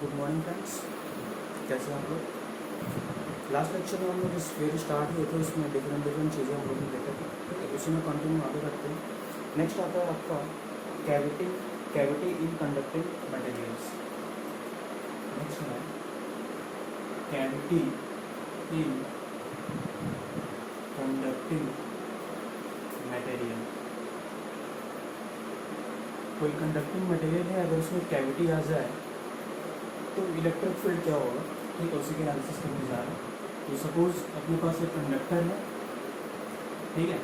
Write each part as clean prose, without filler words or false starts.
Good morning friends, कैसे हैं आप लोग। लास्ट लेक्चर में हम लोग स्फीयर स्टार्ट हुए थे, उसमें डिफरेंट चीज़ें हम लोग ने देखा था। ठीक है, उसी में कंटिन्यू आगे करते हैं। नेक्स्ट आता है आपका cavity in conducting materials. Next है कैविटी इन कंडक्टिंग मटेरियल। कोई कंडक्टिंग मटेरियल है, अगर उसमें कैविटी आ जाए तो इलेक्ट्रिक फील्ड क्या होगा, ठीक है, उसी के एनालिसिस करने जा रहे हैं। तो सपोज अपने पास एक कंडक्टर है, ठीक है,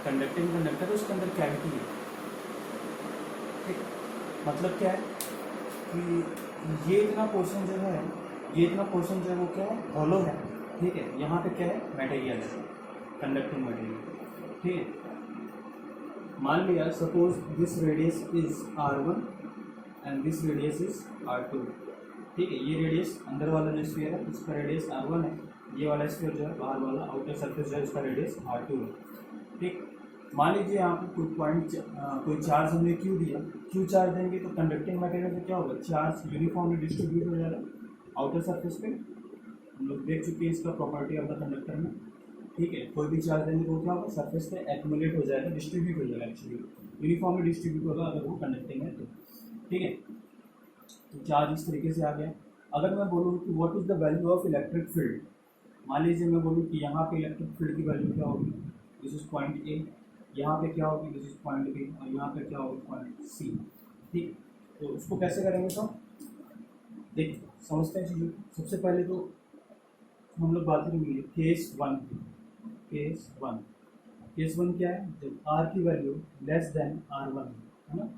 कंडक्टिंग कंडक्टर है, उसके अंदर कैविटी है। ठीक, मतलब क्या है कि ये इतना पोर्शन जो है, वो क्या है, हॉलो है। ठीक है, यहाँ पे क्या है, मटेरियल है, कंडक्टिंग मटेरियल। ठीक है, मान लिया suppose this radius is R1 and this radius is R2। ठीक है, ये रेडियस अंदर वाला जो स्फीयर है उसका रेडियस R1 है, ये वाला स्फीयर जो है बाहर वाला आउटर सरफेस जो है उसका रेडियस R2 है। ठीक, मान लीजिए यहाँ पे कोई चार्ज हमने क्यू दिया, क्यू चार्ज देंगे तो कंडक्टिंग मटेरियल में क्या होगा, चार्ज यूनिफॉर्मली डिस्ट्रीब्यूट हो जाएगा आउटर सरफेस पे। हम लोग देख चुके हैं इसका प्रॉपर्टी ऑफ द कंडक्टर में। ठीक है, कोई भी चार्ज देंगे तो क्या होगा, सरफेस पे एक्यूमुलेट हो जाएगा, डिस्ट्रीब्यूट हो जाएगा, एक्चुअली यूनिफॉर्मली डिस्ट्रीब्यूट होगा अगर वो कंडक्टिंग है तो। ठीक है, तो चार्ज इस तरीके से आ गया। अगर मैं बोलूँ कि what is the value of electric field, मान लीजिए मैं बोलूँ कि यहाँ पे इलेक्ट्रिक फील्ड की वैल्यू क्या होगी, दिस इज पॉइंट ए, यहाँ पे क्या होगी, दिस इज पॉइंट बी, और यहाँ पे क्या होगी, पॉइंट सी। ठीक, तो उसको कैसे करेंगे, तो देख समझते हैं चीज़ें। सबसे पहले तो हम लोग बात करेंगे केस वन। केस वन क्या है, जब आर की वैल्यू लेस देन R1 है ना।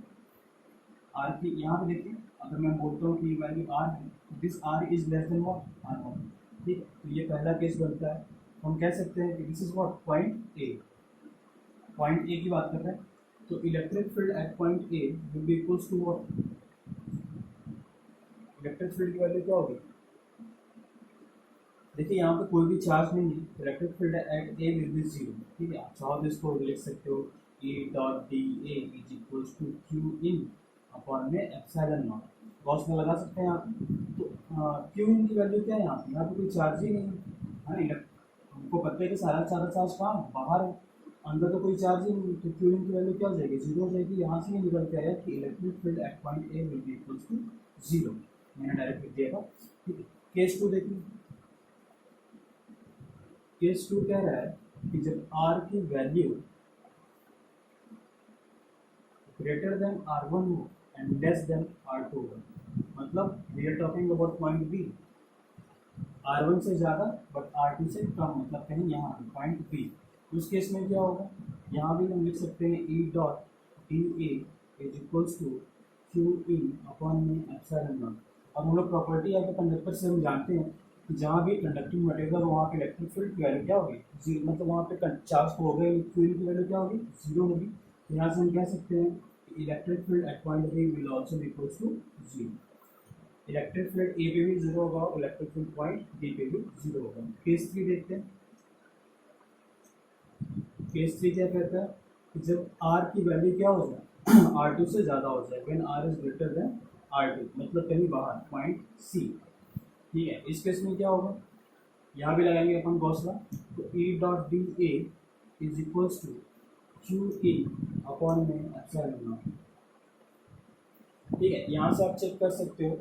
आर की यहाँ पे देखिए, अगर मैं बोलता हूँ कि वैल्यू आर है, this r is less than what, R1। ठीक है, तो ये पहला केस बनता है। हम कह सकते हैं कि दिस इज व्हाट, पॉइंट ए की बात कर रहे हैं। तो electric field at point A will be equals to what, electric field की वैल्यू क्या होगी, देखिए यहाँ पे कोई भी चार्ज नहीं है, electric field at A will B zero. ठीक है, आप चाहो तो इसको लिख सकते हो E dot d a is equals to q in upon में एप्सिलॉन नॉट। गॉस में लगा सकते हैं आप। तो क्यू इन की वैल्यू क्या है, यहाँ पे कोई चार्ज ही नहीं है ना। हमको पता है कि सारा सारा चार्ज कहाँ बाहर है, अंदर तो कोई चार्ज ही नहीं, तो क्यू इन की वैल्यू क्या हो जाएगी, जीरो हो जाएगी। यहाँ से ही निकल के आया कि electric field at point A will be equals to zero. मैंने डायरेक्ट लिख दिया था। ठीक है, केस टू देखिए, केस टू कह रहा है कि जब R की वैल्यू ग्रेटर देन R1 हो एंड लेस देन R2 हो, मतलब we are talking about point b, R1 से ज़्यादा बट R2 से कम, मतलब कहीं यहाँ पॉइंट बी। उस केस में क्या होगा, यहाँ भी हम लिख सकते हैं E dot d a is equals to q in upon में एप्सिलॉन नॉट। अब हम लोग प्रॉपर्टी ऑफ द कंडक्टर से हम जानते हैं कि जहाँ भी कंडक्टिंग मटेरियल वहाँ पे इलेक्ट्रिक फील्ड की वैल्यू क्या होगी, जीरो, मतलब वहाँ पे चार्ज हो गए, क्यू इन की वैल्यू क्या होगी, जीरो होगी। तो यहाँ से हम कह सकते हैं कि electric field at point B will also be equals to zero. Electric field A पे भी जीरो होगा, इलेक्ट्रिक फील्ड पॉइंट बी पे भी जीरो होगा। केस थ्री देखते हैं। केस थ्री क्या कहता है कि जब आर की वैल्यू क्या हो जाए, R2 से ज़्यादा हो जाए, when R is greater than R2, मतलब कहीं बाहर पॉइंट सी। ठीक है, इस केस में क्या होगा, यहाँ भी लगाएंगे अपन गॉस लॉ। तो E dot d a is equals to q in upon में एप्सिलॉन नॉट। ठीक है, यहाँ से आप चेक कर सकते हो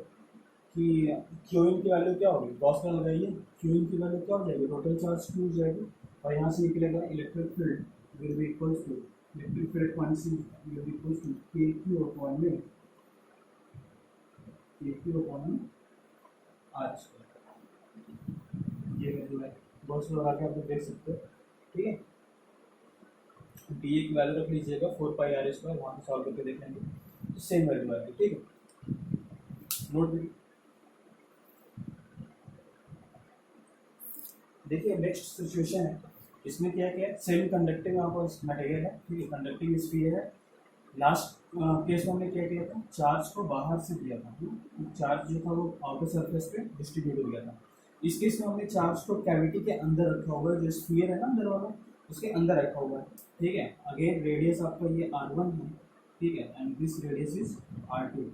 कि क्यू इन की वैल्यू क्या होगी, गॉस लॉ लगाइए, क्यू इन की वैल्यू क्या हो जाएगी, टोटल चार्ज क्यू हो जाएगी, और यहाँ से निकलेगा electric field will be equals to, electric field point c will be equals to के क्यू अपॉन में आर स्क्वायर। ये वैल्यू है, गॉस लॉ लगा के आप लोग देख सकते हो। ठीक है, डी ए की वैल्यू रख लीजिएगा 4πr², वहाँ से सॉल्व करके देख लेंगे तो सेम वैल्यू आएगी। ठीक है, नोट करिए। देखिए नेक्स्ट सिचुएशन है, इसमें क्या क्या है, सेमी कंडक्टिंग आपको मटेरियल है। ठीक है, कंडक्टिंग स्फीयर है। लास्ट केस में हमने क्या किया था, चार्ज को बाहर से दिया था, चार्ज जो था वो आउटर सरफेस पे डिस्ट्रीब्यूट हो गया था। इस केस में हमने चार्ज को कैविटी के अंदर रखा हुआ है, जो स्फीयर है ना अंदर वाला, उसके अंदर रखा हुआ है। ठीक है, अगेन रेडियस आपका ये R1 है। ठीक है, and this radius is R2।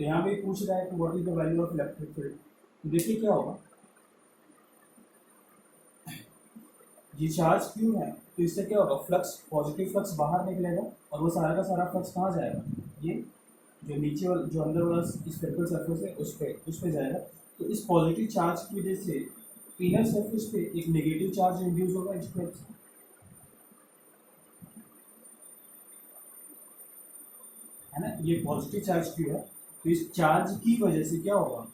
तो यहाँ पे पूछ रहा है कि what is the value of electric field. तो देखिए क्या होगा, ये चार्ज क्यू है तो इससे क्या होगा, फ्लक्स, पॉजिटिव फ्लक्स बाहर निकलेगा और वो सारा का सारा फ्लक्स कहाँ जाएगा, ये जो नीचे वाला जो अंदर वाला स्फेरिकल सरफेस है उस पे जाएगा। तो इस पॉजिटिव चार्ज की वजह से इनर सरफेस पे एक नेगेटिव चार्ज इंड्यूस होगा इस टाइप से, है ना। ये पॉजिटिव चार्ज क्यू है तो इस चार्ज की वजह से क्या होगा,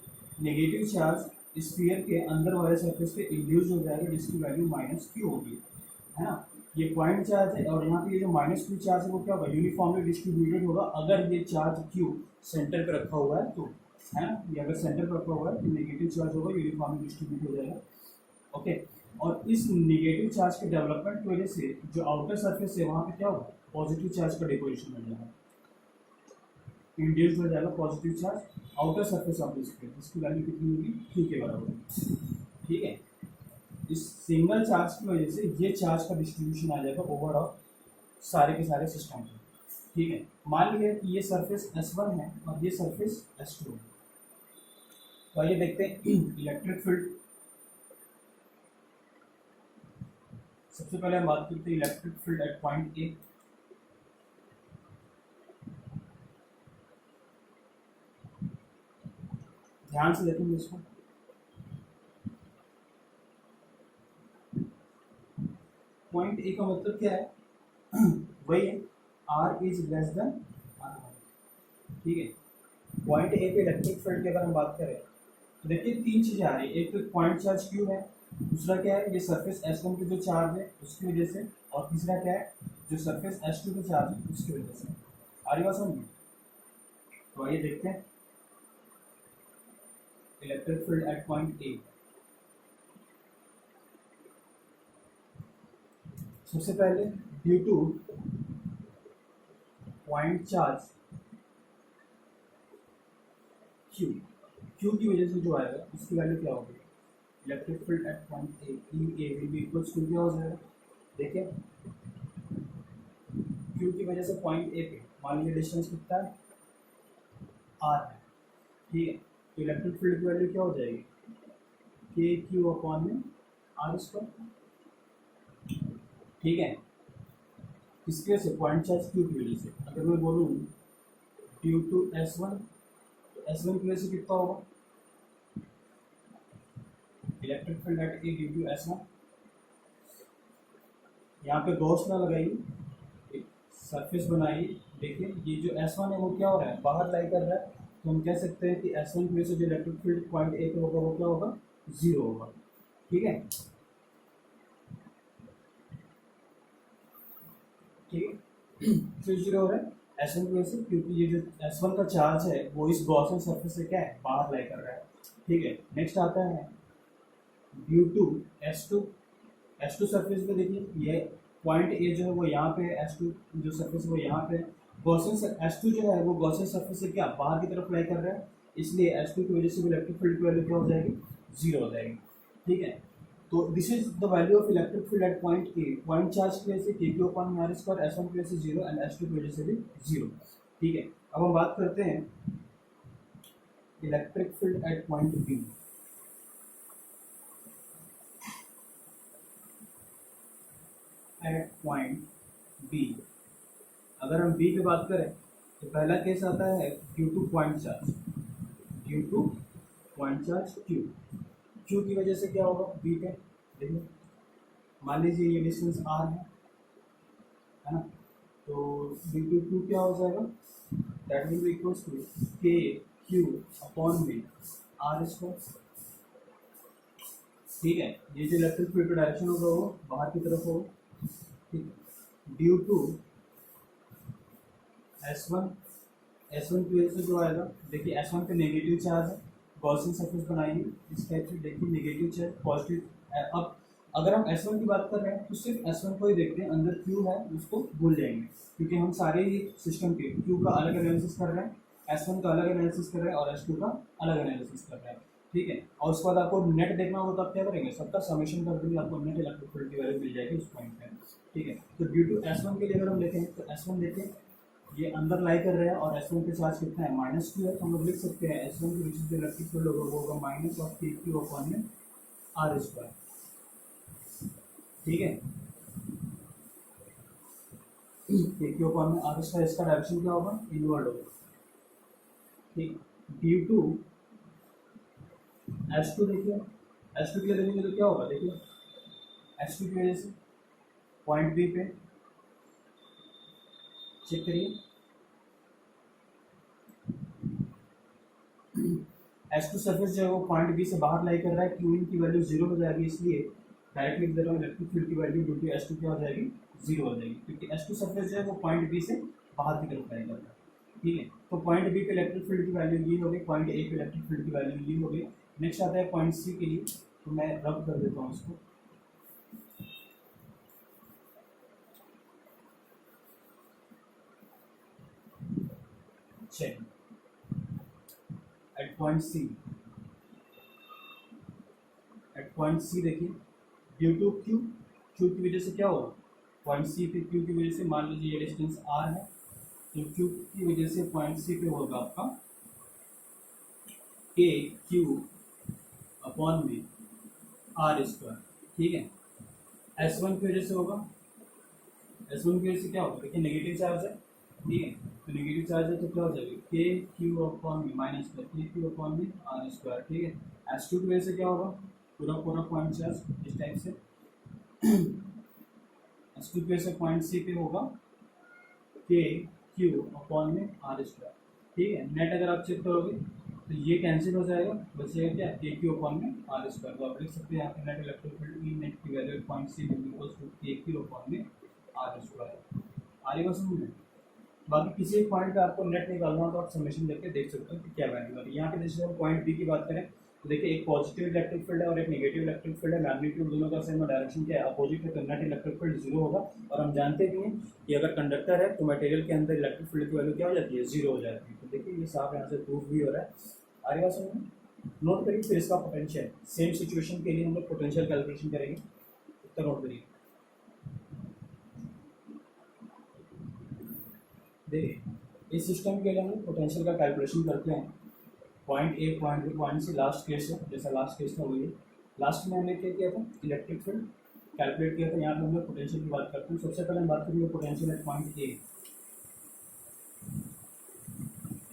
नेगेटिव चार्ज स्फीयर के अंदर वाले सरफेस पे इंड्यूस हो जाएगा जिसकी वैल्यू माइनस क्यू होगी, है ना। ये पॉइंट चार्ज है और यहाँ पे ये जो माइनस क्यू चार्ज है वो क्या होगा, यूनिफॉर्मली डिस्ट्रीब्यूटेड होगा अगर ये चार्ज क्यू सेंटर पे रखा हुआ है तो, है ना। ये अगर सेंटर पे रखा हुआ है तो नेगेटिव चार्ज होगा, यूनिफॉर्मली डिस्ट्रीब्यूट हो जाएगा, ओके। और इस नेगेटिव चार्ज के डेवलपमेंट की वजह से जो आउटर सरफेस है वहाँ पे क्या होगा, पॉजिटिव चार्ज का डिपोजिशन हो जाएगा, इंड्यूस हो जाएगा positive charge outer surface of the sphere, जिसकी वैल्यू कितनी होगी, क्यू के बराबर, ठीक है। इस सिंगल चार्ज की वजह से ये चार्ज का डिस्ट्रीब्यूशन आ जाएगा ओवरऑल सारे के सारे सिस्टम में, ठीक है। मान लिया कि ये सरफेस S1 है और ये सरफेस S2 है। तो आइए देखते हैं इलेक्ट्रिक फील्ड। सबसे पहले हम बात करते हैं इलेक्ट्रिक फील्ड एट पॉइंट ए। ध्यान से देखेंगे इसको, पॉइंट ए का मतलब क्या है, वही है R is less then R, ठीक है। पॉइंट ए पे इलेक्ट्रिक फील्ड की अगर हम बात करें तो देखिए तीन चीज़ें आ रही है, एक तो पॉइंट चार्ज क्यू है, दूसरा क्या है ये सरफेस S1 पे जो चार्ज है उसकी वजह से, और तीसरा क्या है जो सरफेस S2 पे चार्ज है उसकी वजह से। आ रही बात समझ में? तो आइए देखते हैं electric field at point a. सबसे पहले due to point charge q, q की वजह से जो आएगा उसकी वैल्यू क्या होगी, electric field at point a, E a will be equals to क्या हो जाएगा, देखिए क्यू की वजह से पॉइंट ए पे मान लीजिए डिस्टेंस कितना है, आर है, ठीक है। तो इलेक्ट्रिक फील्ड की वैल्यू क्या हो जाएगी, के क्यू अपॉन में आर स्क्वायर, ठीक है। किसकी वजह से, पॉइंट चार्ज क्यू की वजह से। अगर मैं बोलूँ ड्यू टू S1, तो S1 की वजह से कितना होगा, electric field at a due to S1। यहाँ पे गॉस ना लगाइए, एक सरफेस बनाइए, देखिए ये जो S1 है वो क्या हो रहा है, बाहर लाई कर रहा है, तो हम कह सकते हैं कि S1 की वजह से जो इलेक्ट्रिक फील्ड पॉइंट ए पे होगा वो क्या होगा, जीरो होगा, ठीक है, ठीक है। क्यों जीरो हो रहा है, S1 की वजह से, क्योंकि ये जो S1 का चार्ज है वो इस गॉसियन सरफेस से क्या है, बाहर लाई कर रहा है, ठीक है। नेक्स्ट आता है due to S2, S2 surface पे देखिए ये पॉइंट ए जो है वो यहाँ पे है, S2 जो सरफेस है वो यहाँ पे है, गॉसियन S2 जो है वो गॉसियन सरफेस से क्या बाहर की तरफ लाई कर रहा है, इसलिए S2 की वजह से भी इलेक्ट्रिक फील्ड की वैल्यू क्या हो जाएगी, जीरो हो जाएगी, ठीक है। तो this is the value of electric field at point A, point charge की वजह से के Q upon are square, S1 की वजह से जीरो एंड S2 की वजह से भी जीरो, ठीक है। अब हम बात करते हैं electric field at point b. At point b, अगर हम बी पे बात करें तो पहला केस आता है due to point charge, due to point charge q, q की वजह से क्या होगा बी पे, देखिए मान लीजिए ये डिस्टेंस आर है ना, तो डी टू क्यू क्या हो जाएगा, that will be equals to के क्यू अपॉन में आर स्क्वायर, ठीक है। ये जो इलेक्ट्रिक फील्ड का डायरेक्शन होगा वो बाहर की तरफ होगा, ठीक है। ड्यू टू S1, S1 की वजह से जो आएगा, देखिए S1 पे नेगेटिव चार्ज है, गॉसियन सरफेस बनाएंगे इस टाइप से, देखिए नेगेटिव चार्ज पॉजिटिव। अब अगर हम S1 की बात कर रहे हैं तो सिर्फ S1 को ही देखते हैं, अंदर Q है उसको भूल जाएंगे, क्योंकि हम सारे ही सिस्टम के Q का अलग एनालिसिस कर रहे हैं, S1 का अलग एनालिसिस कर रहे हैं और S2 का अलग एनालिसिस कर रहे हैं, ठीक है। और उसके बाद आपको नेट देखना होगा तो आप क्या करेंगे, सबका समेशन कर देंगे, आपको नेट इलेक्ट्रिक फील्ड की वैल्यू मिल जाएगी उस पॉइंट पे, ठीक है। तो ड्यू टू S1 के लिए अगर हम देखें तो S1 देखें ये अंदर लाई कर रहे हैं और S1 पे चार्ज कितना है -2 है, तो हम लोग लिख सकते हैं S1 के बीच जो इलेक्ट्रिक फील्ड होगा वो होगा माइनस ऑफ KQ अपॉन में R स्क्वायर। ठीक है, KQ अपॉन में R स्क्वायर, इसका डायरेक्शन क्या होगा, इनवर्ड होगा। ठीक, ड्यू टू S2 देखिए, S2 के लिए देखेंगे तो क्या होगा, देखिए S2 की वजह से पॉइंट बी पे चेक करिए, S2 सरफेस जो है वो पॉइंट बी से बाहर लाई कर रहा है, क्यू इन की वैल्यू 0 हो जाएगी, इसलिए डायरेक्टली लिख दे रहा हूँ इलेक्ट्रिक फील्ड की वैल्यू ड्यू टू S2 क्या हो जाएगी, 0 हो जाएगी, क्योंकि S2 सरफेस जो है वो पॉइंट बी से बाहर की तरफ लाई कर रहा है। ठीक है, तो पॉइंट बी पे इलेक्ट्रिक फील्ड की वैल्यू ये हो गई, पॉइंट ए पे इलेक्ट्रिक फील्ड की वैल्यू ये हो गई। नेक्स्ट आता है पॉइंट सी के लिए, तो मैं रब कर देता हूँ इसको। Check at point c, at point c देखिए, ड्यू टू क्यू, क्यू की वजह से क्या होगा, पॉइंट सी पे क्यू की वजह से मान लीजिए ये डिस्टेंस आर है, तो क्यू की वजह से पॉइंट सी पे होगा आपका के क्यू अपॉन में आर स्क्वायर। ठीक है, S1 की वजह से होगा, S1 की वजह से क्या होगा, देखिए नेगेटिव चार्ज है। ठीक है, तो नेगेटिव चार्ज है तो क्या हो जाएगा, के क्यू अपॉन में माइनस के क्यू अपॉन में आर स्क्वायर। ठीक है, S2 की वजह से क्या होगा, पूरा पूरा पॉइंट चार्ज इस टाइप से, S2 की वजह से पॉइंट सी पे होगा के क्यू अपॉन में आर स्क्वायर। ठीक है, नेट अगर आप चेक करोगे तो ये कैंसिल हो जाएगा, बचेगा क्या, के क्यू अपॉन में आर स्क्वायर। तो आप लिख सकते हैं यहाँ पे net electric field E net की value point C equals to के क्यू अपॉन में आर स्क्वायर। आगे बस समझ में, बाकी किसी एक पॉइंट पे आपको नेट निकालना हो तो आप समेशन करके देख सकते हो कि क्या वैल्यू आ रही है। यहाँ पे जैसे हम पॉइंट बी की बात करें तो देखिए एक पॉजिटिव इलेक्ट्रिक फील्ड है और एक नेगेटिव इलेक्ट्रिक फील्ड है, मैग्नीट्यूड दोनों का सेम, डायरेक्शन क्या है, अपोजिट है, तो नेट इलेक्ट्रिक फील्ड 0 होगा। और हम जानते भी हैं कि अगर कंडक्टर है तो मटेरियल के अंदर इलेक्ट्रिक फील्ड की वैल्यू क्या हो जाती है, 0 हो जाती है। तो देखिए ये साफ यहाँ से प्रूफ भी हो रहा है। आगे बात समझ में, नोट करिए फिर इसका पोटेंशियल, सेम सिचुएशन के लिए हम लोग पोटेंशियल कैलकुलेशन करेंगे, तो नोट करिए। देखिए इस सिस्टम के लिए हम पोटेंशियल का कैलकुलेशन करते हैं, पॉइंट ए point B point c, last case है, जैसा लास्ट केस था वही है। लास्ट में हमने क्या किया था, इलेक्ट्रिक फील्ड कैलकुलेट किया था। यहाँ पे हम लोग पोटेंशियल की बात करते हैं। सबसे पहले हम बात करेंगे potential at point A,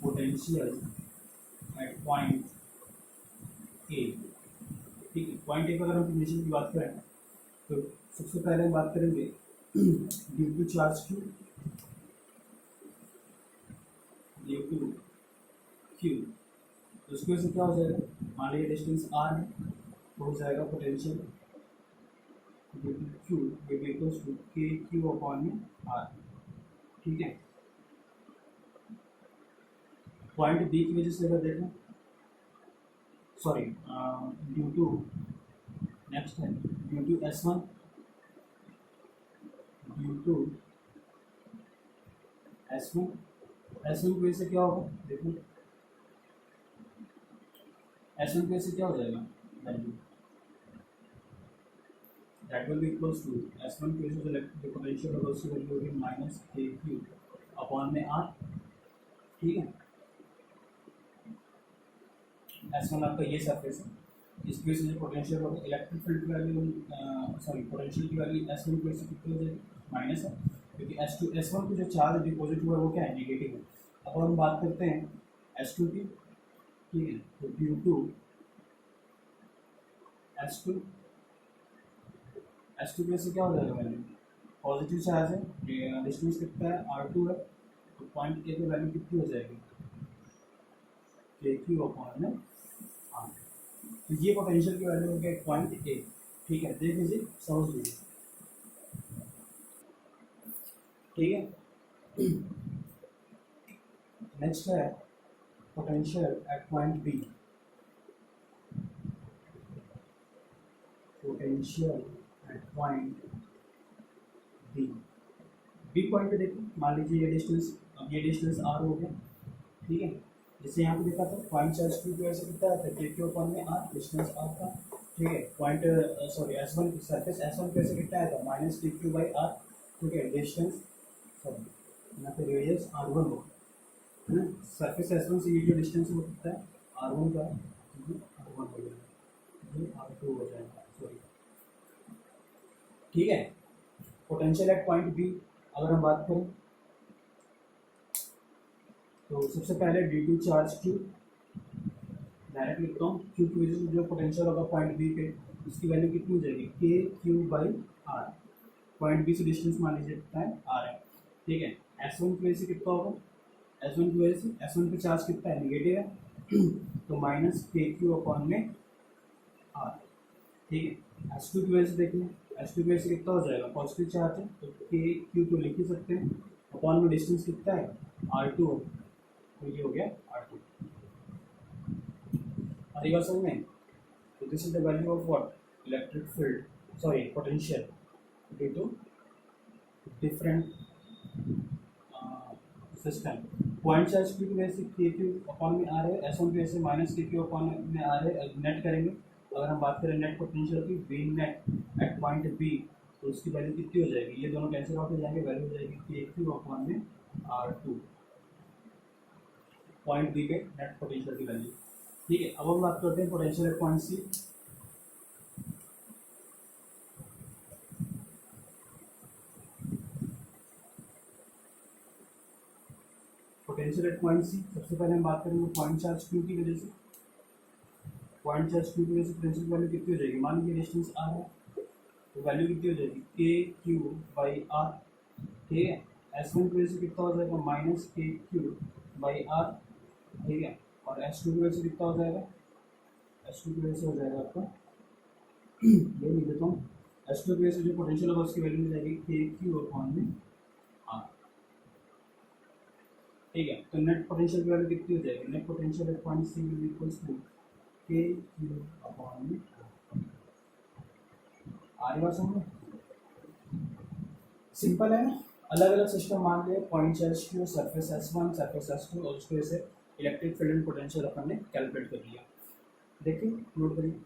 potential at point ए। ठीक है, पॉइंट ए पर अगर हम पोटेंशियल की बात करें तो सबसे पहले हम बात करेंगे due to charge q, due to q, तो उसकी वजह से क्या हो जाएगा, मान लीजिए डिस्टेंस आर है तो हो जाएगा potential due to Q equals to के क्यू अपॉन में आर। ठीक है, पॉइंट बी की वजह से अगर देखें, सॉरी ड्यू टू, नेक्स्ट है due to S1, due to S1, S1 की वजह से क्या होगा, देखो S1 की वजह से क्या हो जाएगा, value that will be equals to S1 की वजह से जो पोटेंशियल होगा उसकी वैल्यू होगी माइनस के क्यू अपॉन में आर। ठीक है, S1 आपका ये सरफेस है, इसकी वजह से जो पोटेंशियल होगा, इलेक्ट्रिक फील्ड की वैल्यू, सॉरी पोटेंशियल की वैल्यू S1 की वजह से कितनी हो जाएगी, माइनस है, क्योंकि S1 को जो चार्ज डिपॉजिट हुआ है वो क्या है, नेगेटिव है। अब हम बात करते हैं S2 की। ठीक है, तो ड्यू टू S2, S2 की वजह से क्या हो जाएगा, वैल्यू पॉजिटिव चार्ज है, डिस्टेंस कितना है, R2 है, तो पॉइंट ए की वैल्यू कितनी हो जाएगी, के क्यू अपॉन में आर। तो ये पोटेंशियल की वैल्यू हो गया पॉइंट ए। ठीक है, देख लीजिए, समझ लीजिए। ठीक है, नेक्स्ट है potential at point b, potential at point b. B point पे देखो, मान लीजिए ये डिस्टेंस, अब ये डिस्टेंस आर हो गया। ठीक है, जैसे यहाँ पे देखा था पॉइंट चार्ज क्यू की वजह से कितना आता है, के क्यू अपॉन में आर, डिस्टेंस आर का। ठीक है, point sorry S1 surface S1 की वजह से कितना आया था, माइनस के क्यू बाई आर। ठीक है, डिस्टेंस, सॉरी यहाँ पे रेडियस R1 होगा, है ना। सरफेस S1 से ये जो डिस्टेंस है वो कितना है, R1 का है, ये R1 हो जाएगा, ये R2 हो जाएगा, सॉरी, ठीक है। पोटेंशियल एट पॉइंट बी अगर हम बात करें तो सबसे पहले D2 चार्ज Q डायरेक्ट लिखता हूँ, Q की वजह से जो पोटेंशियल होगा पॉइंट बी पे उसकी वैल्यू कितनी हो जाएगी, k q by r. Point b से डिस्टेंस मान लीजिए कितना है, आर है, ठीक है। S1 की वजह से कितना होगा, S1 की वजह से S1 पे चार्ज कितना है, निगेटिव है, तो माइनस के क्यू अपॉन में आर, ठीक है। S2 की वजह से देखिए, S2 की वजह से कितना हो जाएगा, पॉजिटिव चार्ज है तो के क्यू तो लिख ही सकते हैं, अपॉन में डिस्टेंस कितना है, R2, तो ये हो गया R2। आगे बात समझ में, तो this is the value of what, electric field, sorry potential due to different system. Point charge की वजह से के क्यू अपॉन में आ रहे हैं, S1 की वजह से माइनस के क्यू अपॉन में आ रहे हैं, नेट करेंगे। अगर हम बात करें नेट पोटेंशियल की, v net at point b, तो उसकी वैल्यू कितनी हो जाएगी, ये दोनों कैंसिल आउट हो जाएंगे, वैल्यू हो जाएगी के क्यू अपॉन में R2, पॉइंट बी के नेट पोटेंशियल की वैल्यू, ठीक है। अब हम बात करते हैं potential at point c. Potential at point c, सबसे पहले हम बात करेंगे पॉइंट चार्ज क्यू की वजह से। पॉइंट चार्ज क्यू की वजह से पोटेंशियल वैल्यू कितनी हो जाएगी, मान लीजिए डिस्टेंस आर है तो वैल्यू कितनी हो जाएगी, के क्यू बाई आर, ठीक है। S1 की वजह से कितना हो जाएगा, माइनस के क्यू बाई आर, ठीक है। और S2 की वजह से कितना हो जाएगा, S2 की वजह से हो जाएगा आपका, ये लिख देता हूँ, S2 की वजह से जो पोटेंशियल होगा उसकी वैल्यू हो जाएगी के क्यू अपॉन में आर, ठीक है। तो नेट पोटेंशियल की वैल्यू कितनी हो जाएगी, net potential at point c is equals to के क्यू अपॉन में आर। बार समझ, सिंपल है ना। अलग अलग सिस्टम मान लिया, point charge q, surface S1, surface S2, और उसको ऐसे इलेक्ट्रिक फील्ड एंड पोटेंशियल अपन ने कैलकुलेट कर लिया। देखिए नोट करिए,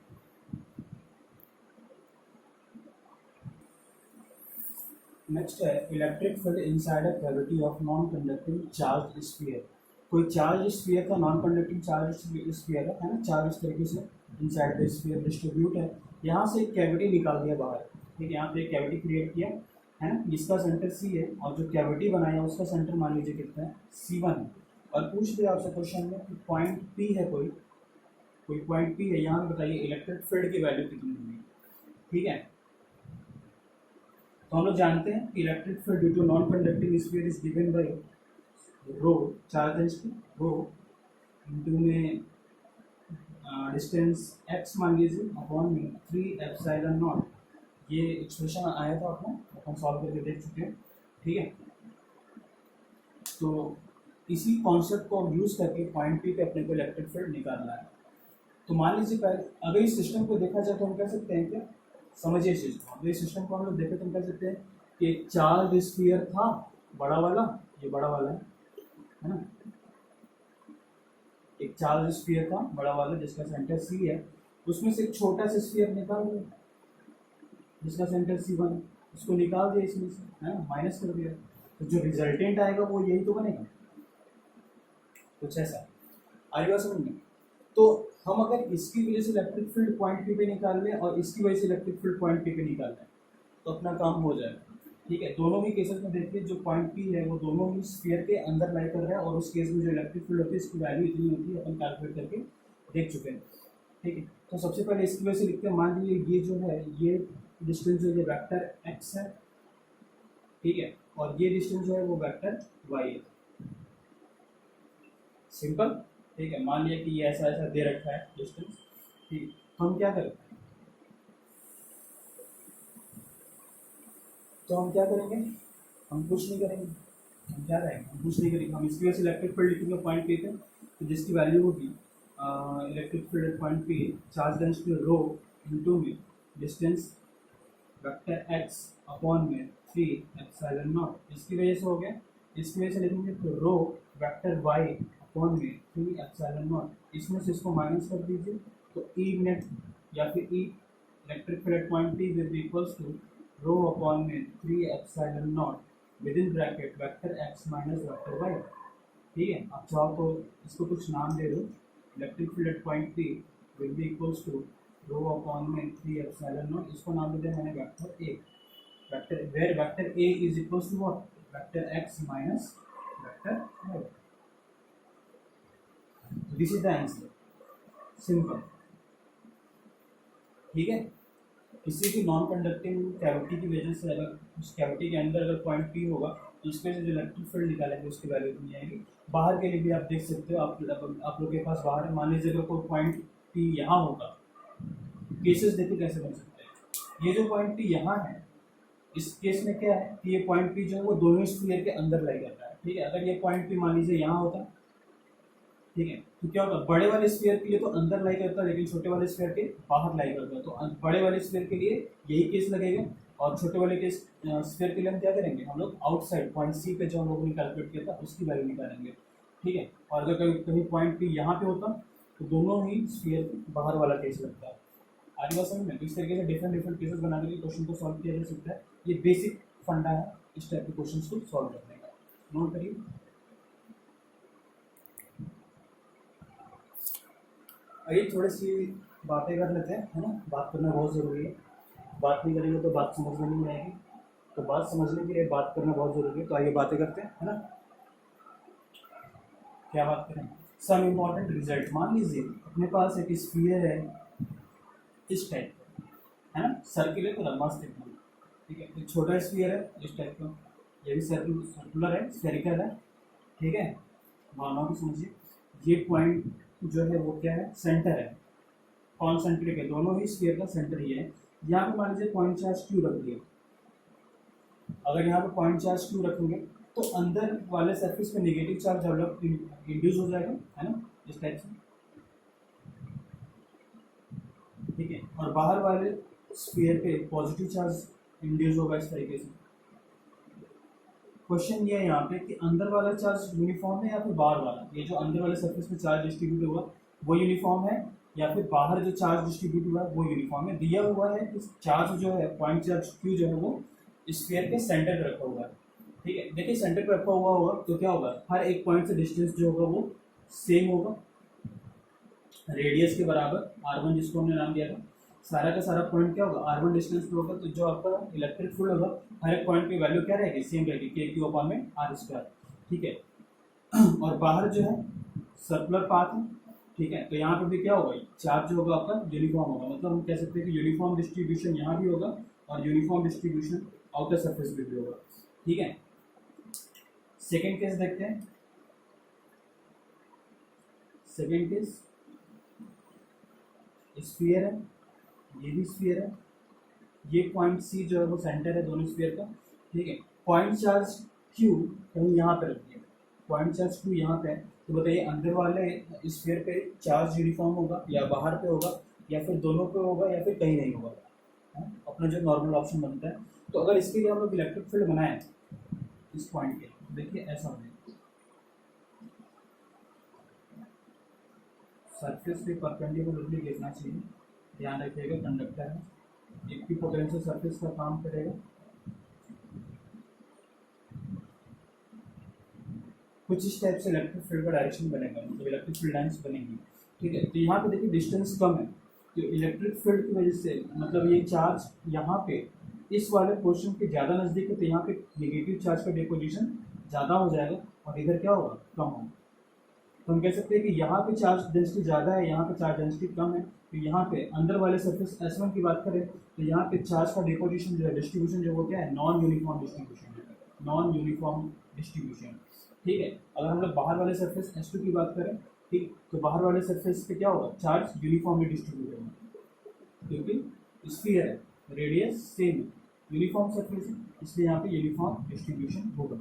नेक्स्ट है electric field inside a cavity of non conducting charge sphere. कोई चार्ज स्फीयर का, नॉन कंडक्टिंग चार्ज स्फीयर है ना, चार्ज इस तरीके से इनसाइड द स्फीयर डिस्ट्रीब्यूट है। यहाँ से एक कैविटी निकाल दिया बाहर, ठीक है, यहाँ पे एक कैविटी क्रिएट किया है ना, जिसका सेंटर सी है, और जो कैविटी बनाया उसका सेंटर मान लीजिए कितना है, C1 है। और पूछ दिया आपसे क्वेश्चन में कि पॉइंट पी है, कोई कोई पॉइंट पी है, यहाँ पे बताइए इलेक्ट्रिक फील्ड की वैल्यू कितनी होगी, ठीक है। तो हम लोग जानते हैं कि electric field due to non conducting sphere is given by rho, charge density rho into में डिस्टेंस x मान लीजिए अपॉन में 3 एप्सिलॉन नॉट। ये एक्सप्रेशन आया था अपना, अपन सॉल्व करके देख चुके हैं, ठीक है। तो इसी कॉन्सेप्ट को यूज़ करके पॉइंट पी पे अपने को इलेक्ट्रिक फील्ड निकालना है। तो मान लीजिए पहले अगर इस सिस्टम को देखा जाए तो हम कह सकते हैं क्या, समझिए इस चीज़ को, अगर इस सिस्टम को हम लोग देखें तो हम कह सकते हैं कि एक चार्ज स्फीयर था बड़ा वाला, ये बड़ा वाला है ना, एक चार्ज स्फीयर था बड़ा वाला जिसका सेंटर सी है, उसमें से एक छोटा सा स्फीयर निकाल दिया जिसका सेंटर C1, उसको निकाल दिया इसमें से, है ना, माइनस कर दिया, तो जो रिजल्टेंट आएगा वो यही तो बनेगा, कुछ ऐसा। आगे बात समझ में, तो हम अगर इसकी वजह से इलेक्ट्रिक फील्ड पॉइंट पी पे निकाल लें और इसकी वजह से इलेक्ट्रिक फील्ड पॉइंट पी पे निकाल लें तो अपना काम हो जाएगा, ठीक है। दोनों ही केसेस में देखिए जो पॉइंट पी है वो दोनों ही स्फीयर के अंदर लाई कर रहा है, और उस केस में जो इलेक्ट्रिक फील्ड होती है इसकी वैल्यू इतनी होती है, अपन कैलकुलेट करके देख चुके हैं, ठीक है। तो सबसे पहले इसकी वजह से लिखते हैं, मान लीजिए ये जो है ये डिस्टेंस जो है वेक्टर x है, ठीक है, और ये डिस्टेंस जो है वो वेक्टर y है, सिंपल, ठीक है। मान लिया कि ये ऐसा ऐसा दे रखा है डिस्टेंस, ठीक, तो हम क्या करें, तो हम क्या करेंगे, हम कुछ नहीं करेंगे, हम क्या करेंगे, हम कुछ नहीं करेंगे, हम इसकी वजह से इलेक्ट्रिक फील्ड लिखेंगे पॉइंट पे पे, तो जिसकी वैल्यू होगी इलेक्ट्रिक फील्ड पॉइंट पे चार्ज डेंसिटी रो इनटू में डिस्टेंस वेक्टर x अपॉन में 3 एप्सिलॉन नॉट, इसकी वजह से हो गया, इसकी वजह से लिखेंगे तो रो वेक्टर y अपॉन में 3 एप्सिलॉन नॉट, इसमें से इसको माइनस कर दीजिए, तो E नेट या फिर E electric field point P will be equals to rho upon में 3 epsilon naught with in bracket vector x minus vector y. ठीक है, आप चाहो तो इसको कुछ नाम दे दो। Electric field at point p will be equals to rho upon में 3 एप्सिलॉन नॉट, इसको नाम दे दिया मैंने vector a. Vector where vector a is equals to what, vector x minus vector y. This is the answer, simple. ठीक है, किसी भी नॉन कंडक्टिंग कैविटी की वजह से अगर उस कैविटी के अंदर अगर पॉइंट पी होगा तो उसके से जो इलेक्ट्रिक फील्ड निकालेंगे उसकी वैल्यू इतनी आएगी। बाहर के लिए भी आप देख सकते हो, आप लोग के पास बाहर मान लीजिए अगर कोई पॉइंट पी यहाँ होगा, केसेस देखो कैसे बन सकते हैं। ये जो पॉइंट पी यहाँ है, इस केस में क्या है कि ये पॉइंट पी जो है वो दोनों स्फीयर के अंदर लाई करता है। ठीक है, अगर ये पॉइंट पी मान लीजिए यहाँ होता, ठीक है, तो क्या होगा, बड़े वाले स्फीयर के लिए तो अंदर लाई करता है लेकिन छोटे वाले स्फीयर के बाहर लाई करता है। तो बड़े वाले स्फीयर के लिए यही केस लगेगा और छोटे वाले केस स्फीयर के लिए हम क्या करेंगे, हम लोग आउटसाइड पॉइंट सी पे जो हम लोगों ने कैलकुलेट किया था उसकी वैल्यू निकालेंगे। ठीक है, और अगर कहीं कहीं पॉइंट पी यहाँ पे होता तो दोनों ही स्फीयर बाहर वाला केस लगता है। आगे बात समझ में, तो इस तरीके से डिफरेंट डिफरेंट केसेस बना करके क्वेश्चन को सॉल्व किया जा सकता है। ये बेसिक फंडा है इस टाइप के क्वेश्चन को सॉल्व करने का, नोट करिए। आइए थोड़ी सी बातें कर लेते हैं, है ना, बात करना बहुत ज़रूरी है। बात नहीं करेंगे तो बात समझ में नहीं आएगी, तो बात समझने के लिए बात करना बहुत ज़रूरी है। तो आइए बातें करते हैं, है ना। क्या बात करें, सम इम्पॉर्टेंट रिजल्ट। मान लीजिए अपने पास एक स्फीयर है इस टाइप का, है ना, सर्किल है पूरा मस्त एकदम। ठीक है, एक छोटा स्फीयर है इस टाइप का, ये भी सर्कुलर है, स्फेरिकल है। ठीक है, मानो भी समझिए ये पॉइंट जो है वो क्या है, सेंटर है, कॉन्सेंट्रिक है, दोनों ही स्फीयर का सेंटर ही है। यहाँ पे मान लीजिए पॉइंट चार्ज क्यू रख दिया। अगर यहाँ पे पॉइंट चार्ज क्यू रखेंगे तो अंदर वाले सरफेस पे नेगेटिव चार्ज डेवलप इंड्यूस हो जाएगा, है ना, इस टाइप से। ठीक है, और बाहर वाले स्फीयर पे पॉजिटिव चार्ज इंड्यूस होगा इस तरीके से। क्वेश्चन ये है यहाँ पे कि अंदर वाला चार्ज यूनिफॉर्म है या फिर बाहर वाला, ये जो अंदर वाले सरफेस पे चार्ज डिस्ट्रीब्यूट होगा वो यूनिफॉर्म है या फिर बाहर जो चार्ज डिस्ट्रीब्यूट हुआ है वो यूनिफॉर्म है। दिया हुआ है कि चार्ज जो है पॉइंट चार्ज क्यू जो है वो स्फीयर के सेंटर पे रखा हुआ है। ठीक है, देखिए सेंटर पे रखा हुआ होगा तो क्या होगा, हर एक पॉइंट से डिस्टेंस जो होगा वो सेम होगा, रेडियस के बराबर r1 जिसको हमने नाम दिया था। सारा का सारा पॉइंट क्या होगा, r1 डिस्टेंस पे होगा, तो जो आपका इलेक्ट्रिक फील्ड होगा हर एक पॉइंट की वैल्यू क्या रहेगी, सेम रहेगी, के क्यू अपॉन में आर स्क्वायर। ठीक है, और बाहर जो है सर्कुलर पाथ है। ठीक है, तो यहाँ पे भी क्या होगा, चार्ज जो होगा आपका यूनिफॉर्म होगा, मतलब हम कह सकते हैं कि यूनिफॉर्म डिस्ट्रीब्यूशन यहाँ भी होगा और यूनिफॉर्म डिस्ट्रीब्यूशन आउटर सरफेस पे भी होगा। ठीक है, सेकेंड केस देखते हैं। सेकेंड केस, स्फीयर है, ये भी स्फीयर है, ये पॉइंट सी जो है वो सेंटर है दोनों स्फीयर का। ठीक है, पॉइंट चार्ज क्यू कहीं यहाँ पे रख दिया, पॉइंट चार्ज क्यू यहाँ पे है, तो बताइए अंदर वाले स्फीयर पे चार्ज यूनिफॉर्म होगा या बाहर पे होगा या फिर दोनों पे होगा या फिर कहीं नहीं होगा, है? अपना जो नॉर्मल ऑप्शन बनता है। तो अगर इसके लिए हम लोग इलेक्ट्रिक फील्ड बनाए इस पॉइंट के, देखिए ऐसा हो, सरफेस पे परपेंडिकुलरली गिरना चाहिए, ध्यान रखिएगा, कंडक्टर है, इक्विपोटेंशियल सरफेस का काम करेगा। कुछ इस टाइप से इलेक्ट्रिक फील्ड का डायरेक्शन बनेगा, मतलब इलेक्ट्रिक फील्ड लाइन्स बनेगी। ठीक है, तो यहाँ पे देखिए डिस्टेंस कम है, तो इलेक्ट्रिक फील्ड की वजह से मतलब ये चार्ज यहाँ पे इस वाले पोर्शन के ज़्यादा नज़दीक है, तो यहाँ पे नेगेटिव चार्ज का डिपोजिशन ज़्यादा हो जाएगा और इधर क्या होगा, कम होगा। तो हम कह सकते हैं कि यहाँ पे चार्ज डेंसिटी ज़्यादा है, यहाँ पे चार्ज डेंसिटी कम है। तो यहाँ पे अंदर वाले सरफेस S1 की बात करें तो यहाँ पे चार्ज का डिपोजिशन जो है, डिस्ट्रीब्यूशन जो वो क्या है, नॉन यूनिफॉर्म डिस्ट्रीब्यूशन है, नॉन यूनिफॉर्म डिस्ट्रीब्यूशन। ठीक है, अगर हम लोग बाहर वाले सरफेस S2 की बात करें, ठीक, तो बाहर वाले सरफेस पे क्या होगा, चार्ज यूनिफॉर्मली डिस्ट्रीब्यूट होगा क्योंकि स्फीयर है, रेडियस सेम, यूनिफॉर्म सरफेस है, इसलिए यहाँ पे यूनिफॉर्म डिस्ट्रीब्यूशन होगा।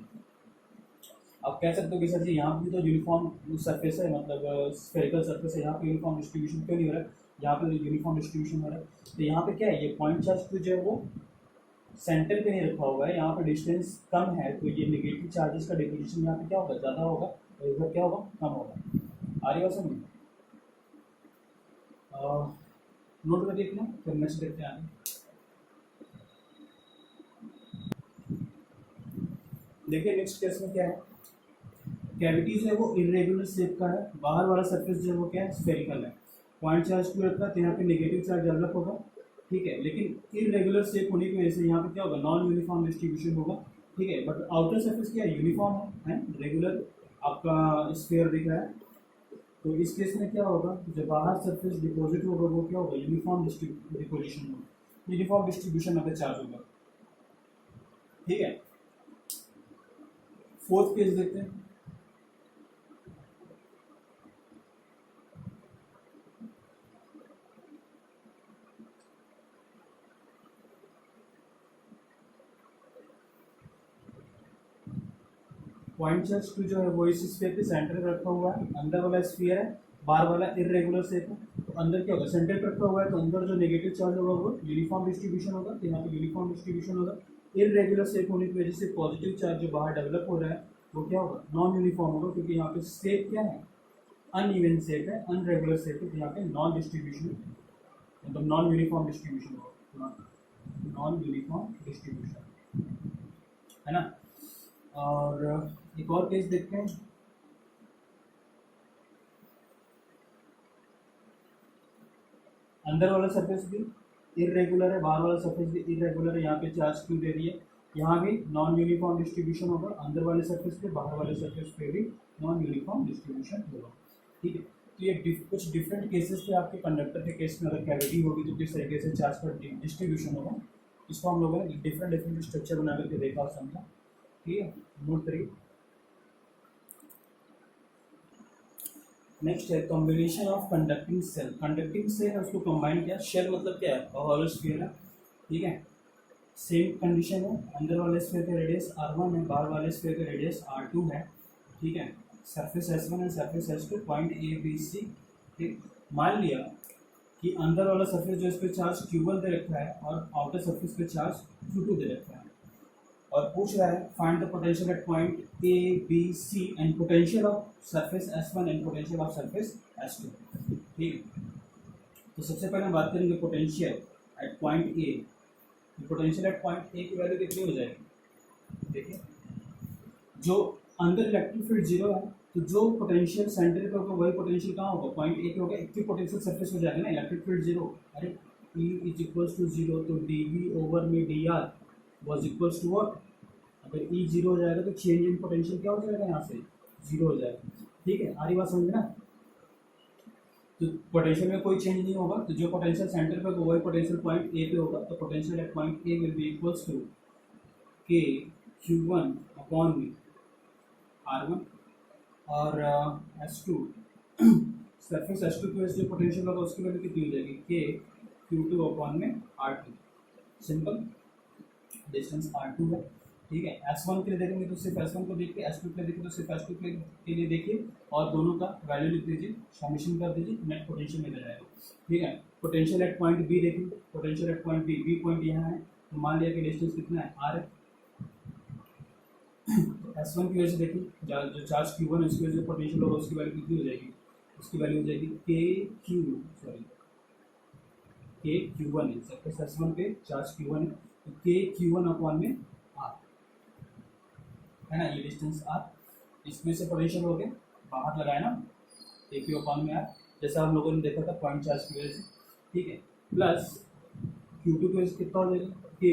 आप कह सकते हो कि सर जी यहाँ भी तो यूनिफॉर्म सरफेस है, मतलब स्फेरिकल सरफेस है, यहाँ पे यूनिफॉर्म डिस्ट्रीब्यूशन क्यों नहीं हो रहा है, यहाँ पे यूनिफॉर्म डिस्ट्रीब्यूशन हो रहा है। तो यहाँ पे क्या है, ये पॉइंट चार्ज जो है वो सेंटर पे नहीं रखा हुआ है, यहाँ पे डिस्टेंस कम है, तो ये नेगेटिव चार्जेस का डिपोजिशन यहाँ पे क्या होगा, ज़्यादा होगा, और इधर क्या होगा, कम होगा। आ रही बात समझ, नोट कर देखना, फिर नेक्स्ट देखते हैं आगे। देखिए नेक्स्ट केस में क्या है, कैविटी जो है वो इरेगुलर शेप का है, बाहर वाला सरफेस जो है वो क्या है, स्फेरिकल है, पॉइंट चार्ज क्यों रखा है, तो यहाँ पे नेगेटिव चार्ज डेवलप होगा, ठीक है, लेकिन इरेगुलर शेप होने की वजह से यहाँ पे क्या होगा, नॉन यूनिफॉर्म डिस्ट्रीब्यूशन होगा, ठीक है, बट आउटर सरफेस क्या है, यूनिफॉर्म है, रेगुलर आपका स्फीयर दिख रहा है। तो इस केस में क्या होगा, जो बाहर सरफेस डिपॉजिट होगा वो क्या होगा, यूनिफॉर्म डिपोजिशन होगा, uniform distribution of the charge होगा, ठीक है। फोर्थ केस देखते हैं। पॉइंट चार्ज टू जो है वो इस स्फीयर के सेंटर पे रखा हुआ है, अंदर वाला स्फीयर है, बाहर वाला इरेगुलर शेप है, तो अंदर क्या होगा, सेंटर पे रखा हुआ है, तो अंदर जो नेगेटिव चार्ज होगा वो यूनिफॉर्म डिस्ट्रीब्यूशन होगा, तो यहाँ पे यूनिफॉर्म डिस्ट्रीब्यूशन होगा। इरेगुलर शेप होने की वजह से पॉजिटिव चार्ज जो बाहर डेवलप हो रहा है वो क्या होगा, नॉन यूनिफॉर्म होगा, क्योंकि यहाँ पे शेप क्या है, अनइवन शेप है, अनरेगुलर शेप है, तो यहाँ पे नॉन डिस्ट्रीब्यूशन मतलब नॉन यूनिफॉर्म डिस्ट्रीब्यूशन होगा, नॉन यूनिफॉर्म डिस्ट्रीब्यूशन, है ना। और एक और केस देखते हैं। अंदर वाला सरफेस भी इरेगुलर है, बाहर वाला सरफेस भी इरेगुलर है, यहाँ पे चार्ज क्यों दे रही है, यहाँ भी नॉन यूनिफॉर्म डिस्ट्रीब्यूशन होगा, अंदर वाले सरफेस पे बाहर वाले सरफेस पे भी नॉन यूनिफॉर्म डिस्ट्रीब्यूशन होगा, ठीक है। तो ये कुछ डिफरेंट केसेस थे आपके कंडक्टर के केस में, अगर कैविटी होगी तो किस तरीके से चार्ज का डिस्ट्रीब्यूशन होगा, इसको हम लोगों ने डिफरेंट डिफरेंट स्ट्रक्चर बना करके देखा और समझा, ठीक है। नोट करिए। नेक्स्ट है combination of conducting shell, conducting shell है उसको कंबाइन किया, शेल मतलब क्या है, हॉलो स्फीयर है, ठीक है, सेम कंडीशन है, अंदर वाले स्फीयर का रेडियस r1 है, बाहर वाले स्फीयर का रेडियस r2 है, ठीक है, सरफेस s1 है, surface s2, point A B c, ठीक। मान लिया कि अंदर वाला सरफेस जो इस पर चार्ज q1 दे रखा है और आउटर सरफेस पे चार्ज q2 दे रखा है, और पूछ रहा है find the potential at point A B C and potential of surface S1 and potential of surface S2, ठीक। तो सबसे पहले हम बात करेंगे potential at point A. Potential at point ए की वैल्यू कितनी हो जाएगी, देखिए जो अंदर इलेक्ट्रिक फील्ड जीरो है, तो जो पोटेंशियल सेंटर पे होगा वही पोटेंशियल कहाँ होगा, पॉइंट ए पे होगा, इक्वि पोटेंशियल सरफेस हो जाएगा ना, इलेक्ट्रिक फील्ड जीरो, अरे E is equals to zero, तो डी वी ओवर में D R was equals to what, अगर ई जीरो हो जाएगा तो चेंज इन पोटेंशियल क्या हो जाएगा, यहाँ से जीरो हो जाएगा, ठीक है, आरी बात समझ ना। तो पोटेंशियल में कोई चेंज नहीं होगा, तो जो पोटेंशियल सेंटर पे वही पोटेंशियल पॉइंट ए पे होगा, तो potential at point A will be equals to K Q1 upon में R1 और S2 सरफेस S2 की वजह से जो पोटेंशियल होगा उसकी वैल्यू कितनी हो जाएगी, के Q2 अपॉन में R2, सिंपल, डिस्टेंस R2 है, ठीक है। S1 के लिए देखेंगे तो सिर्फ S1 को देखिए, S2 के लिए देखेंगे तो सिर्फ S2 के लिए देखिए, और दोनों का वैल्यू लिख दीजिए, समेशन कर दीजिए, नेट पोटेंशियल निकल जाएगा, ठीक है। पोटेंशियल एट पॉइंट बी देखिए, potential at point B point यहाँ है, तो मान लिया कि डिस्टेंस कितना है, R है, तो S1 की वजह से देखिए जो चार्ज Q1 है उसकी वजह से पोटेंशियल होगा, उसकी वैल्यू कितनी हो जाएगी, उसकी वैल्यू हो जाएगी के Q1 है, सरफेस S1 पे चार्ज Q1 है, तो के Q1 अपॉन में R है ना, ये डिस्टेंस R, इसमें से पोटेंशियल हो गया बाहर लगाया ना, ए क्यू अपॉन में R, जैसा हम लोगों ने देखा था पॉइंट चार्ज की वजह से, ठीक है, प्लस Q2 की वजह से कितना हो जाएगा, के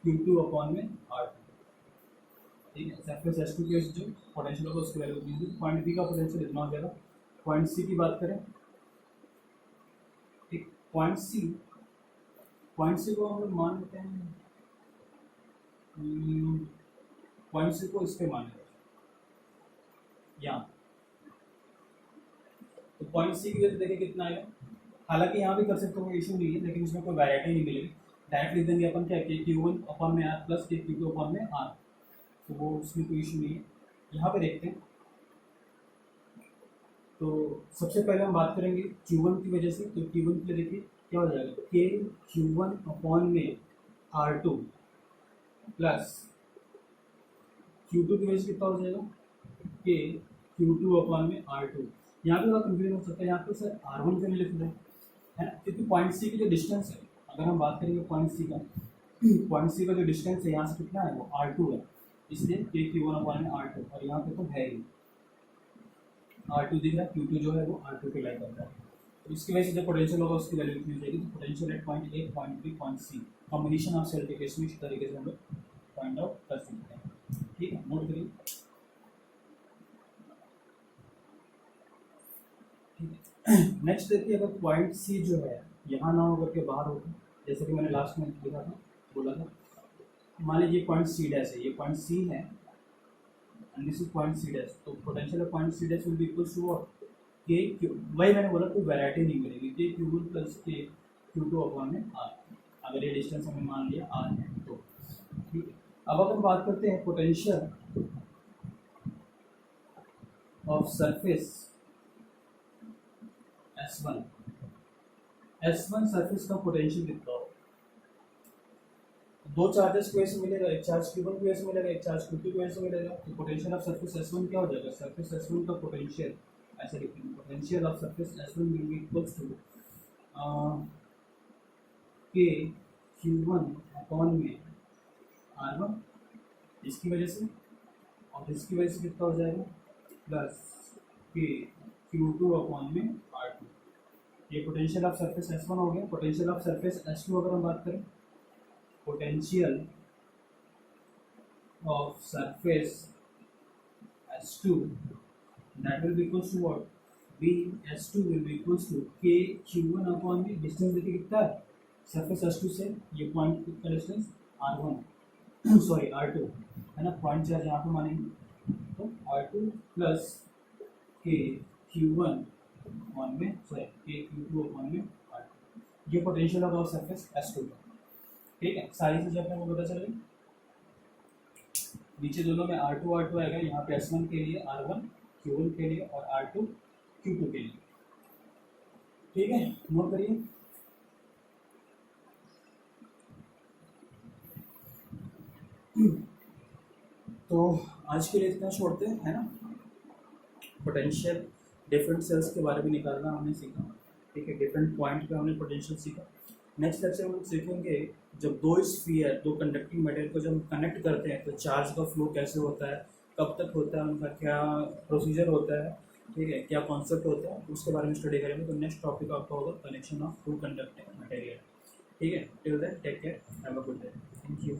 Q2 अपॉन में R, ठीक है, सरफेस S2 की वजह से जो पोटेंशियल होगा उसकी वैल्यू दी, पॉइंट बी का पोटेंशियल इतना हो जाएगा। पॉइंट सी की बात करें, ठीक, पॉइंट सी को हम लोग मान लेते हैं, पॉइंट सी को इस पे मान लेते हैं यहाँ, तो पॉइंट सी की वजह से देखिए कितना आएगा, हालांकि यहाँ भी कर सकते हो, इशू नहीं है, लेकिन इसमें कोई वैरायटी नहीं मिलेगी, डायरेक्ट लिख देंगे अपन क्या, के Q1 अपॉन में R प्लस के Q2 अपॉन में R, तो वो उसमें कोई इशू नहीं है। यहाँ पे देखते हैं, तो सबसे पहले हम बात करेंगे Q1 की वजह से, तो Q1 के लिए देखिए क्या हो जाएगा, के Q1 अपॉन में R2 प्लस Q2 की वजह से कितना हो जाएगा, के Q2 अपॉन में R2, यहाँ पे थोड़ा कंफ्यूजन हो सकता है, यहाँ पे सर R1 क्यों नहीं लिख रहे है ना, क्योंकि पॉइंट सी की जो डिस्टेंस है, अगर हम बात करेंगे पॉइंट सी का जो डिस्टेंस है यहाँ से कितना है, वो R2 है, इसलिए के Q1 अपॉन में R2, और यहाँ पे तो है ही R2 दिख रहा है, Q2 जो है वो R2 पे लाई करता है। तो इसकी वजह से जो पोटेंशियल होगा उसकी वैल्यू कितनी हो जाएगी, तो potential at point A, point B, point C, combination of cell के केस में इस तरीके से हम लोग फाइंड आउट कर सकते हैं। ठीक है, नोट करिए। नेक्स्ट देखिए, अगर पॉइंट सी जो है यहाँ ना होकर के बाहर होगा, जैसे कि मैंने लास्ट में लिखा था, बोला था, मान लीजिए पॉइंट सी डैश है, ये पॉइंट सी है and this is point C dash, तो potential of point C dash will be equal to what, K Q, वही मैंने बोला कोई वैरायटी नहीं मिलेगी, के Q1 प्लस के Q2 अपॉन में R, अगर ये डिस्टेंस हमने मान लिया R है तो। ठीक है, अब अगर बात करते हैं potential of surface S1, S1 surface का पोटेंशियल कितना हो, दो चार्जेस की वजह से मिलेगा, एक चार्ज Q1 की वजह से मिलेगा, एक चार्ज Q2 की वजह से मिलेगा, तो पोटेंशियल ऑफ सरफेस S1 क्या हो जाएगा, सरफेस S1 का पोटेंशियल ऐसे लिखेंगे, potential of surface S1 will be equals to K Q1 upon में R1, इसकी वजह से, और इसकी वजह से कितना हो जाएगा, प्लस के Q2 अपॉन में R2। ये पोटेंशियल ऑफ सरफेस S1 हो गया। पोटेंशियल ऑफ सरफेस S2 अगर हम बात करें, potential of surface S2 that will be equals to what, B S2 will be equals to K Q1 upon में, डिस्टेंस देखिए कितना है सरफेस S2 से, ये पॉइंट का डिस्टेंस R1 सॉरी R2 है ना, पॉइंट चार्ज यहाँ पे मानेंगे, तो R2 प्लस के Q1 अपॉन में, सॉरी के Q2 अपॉन में R2, ये पोटेंशियल ऑफ सरफेस S2 का। ठीक है, सारी चीज़ें अपने को पता चल गई। नीचे दोनों में R2 आएगा, यहाँ पे S1 के लिए R1 Q1 के लिए और R2 Q2 के लिए। ठीक है, नोट करिए। तो आज के लिए इतना छोड़ते हैं, है ना। पोटेंशियल डिफरेंट सेल्स के बारे में निकालना हमने सीखा। ठीक है, डिफरेंट पॉइंट पे हमने पोटेंशियल सीखा। नेक्स्ट लेक्चर में सीखेंगे जब दो स्फीयर, दो कंडक्टिंग मटेरियल को जब कनेक्ट करते हैं तो चार्ज का फ्लो कैसे होता है, कब तक होता है, उनका क्या प्रोसीजर होता है, ठीक है, क्या कॉन्सेप्ट होता है, उसके बारे में स्टडी करेंगे। तो नेक्स्ट टॉपिक आपका होगा connection of two conducting material. ठीक है, till then take care, have a good day, thank you.